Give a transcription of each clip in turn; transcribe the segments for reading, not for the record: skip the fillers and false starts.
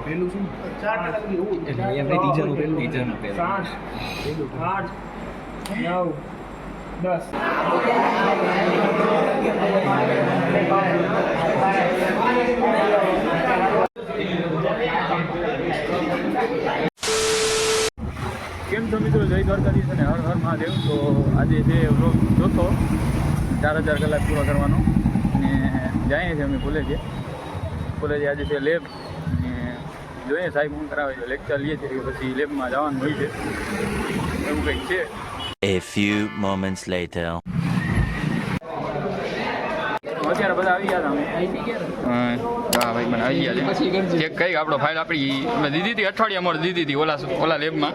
પેલું શું 4 ટકા એવું એટલે એમ ટીચરનું પેલું 7 8 9 10 કેમ છો મિત્રો, જય દ્વારકાધીશ અને હર હર મહાદેવ। તો આજે છે વ્લોગ ચોથો, 4000 કલાક પૂરો કરવાનો અને જઈએ છીએ અમે કોલેજે આજે છે લેબ અને જોઈએ સાહેબ શું કરાવે છે, લેક્ચર લઈએ છીએ પછી લેબમાં જવાનું હોય છે એવું કંઈક છે। A few moments later. અત્યારે બધા આવી ગયા હતા હા ભાઈ મને આવી ગયા છે। ચેક કરી આપણો ફાઇલ આપણી અમે દીધી હતી, અઠવાડિયા મોડ દીધી હતી ઓલા લેબમાં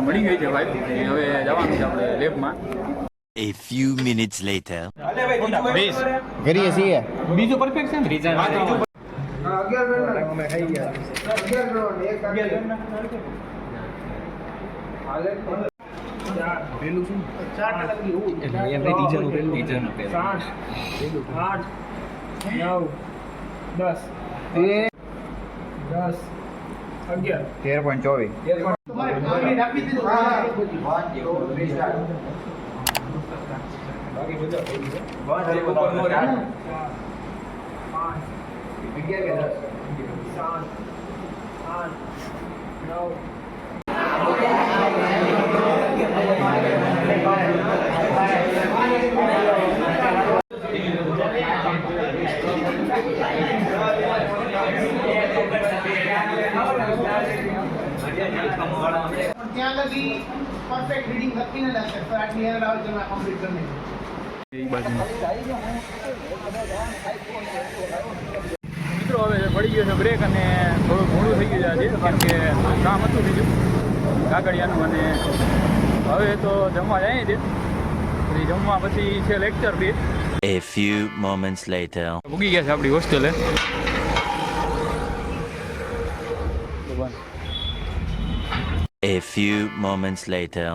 મળી ગઈ છે ભાઈ। હવે જવાનું છે આપણે લેબમાં। A few minutes later. કરીએ છીએ બીજું પરફેક્ટ છે ને ત્રીજા અમે ખાઈ ગયા 11 પેલું શું 4 ટકા એવું એટલે એમ ટીચરનું પેલું 7 8 9 10 11 ત્યાં લગી પરફેક્ટ રીડિંગ લખી ન લાગે તો આટલી એરર આવે તો કમ્પ્લીટ કરી મિત્રો હવે પડી ગયો છે બ્રેક અને થોડું મોડું થઈ ગયું છે કેમ કે કામ હતું બીજું કાગળિયાનું અને હવે તો જમવા જાય છે પછી જમવા પછી છે લેક્ચર બી। A few moments later. ભૂગી ગયા છે આપણી હોસ્ટેલે। A few moments later.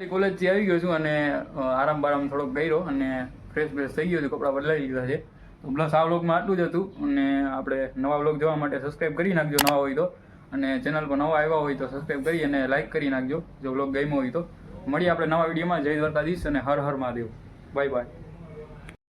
કોલેજથી આવી ગયો છું અને આરામ થોડોક કર્યો અને ફ્રેશ થઈ ગયો છું, કપડાં બદલાઈ દીધા છે। તો પ્લસ આ વ્લોગમાં આટલું જ હતું અને આપણે નવા વ્લોગ જોવા માટે સબસ્ક્રાઈબ કરી નાખજો નવા હોય તો, અને ચેનલ પર નવા આવ્યા હોય તો સબસ્ક્રાઈબ કરી અને લાઇક કરી નાખજો જો વ્લોગ ગમ્યો હોય તો। મળીએ આપણે નવા વિડીયોમાં। જય દ્વારકાધીશ અને હર હર મહાદેવ। Bye by.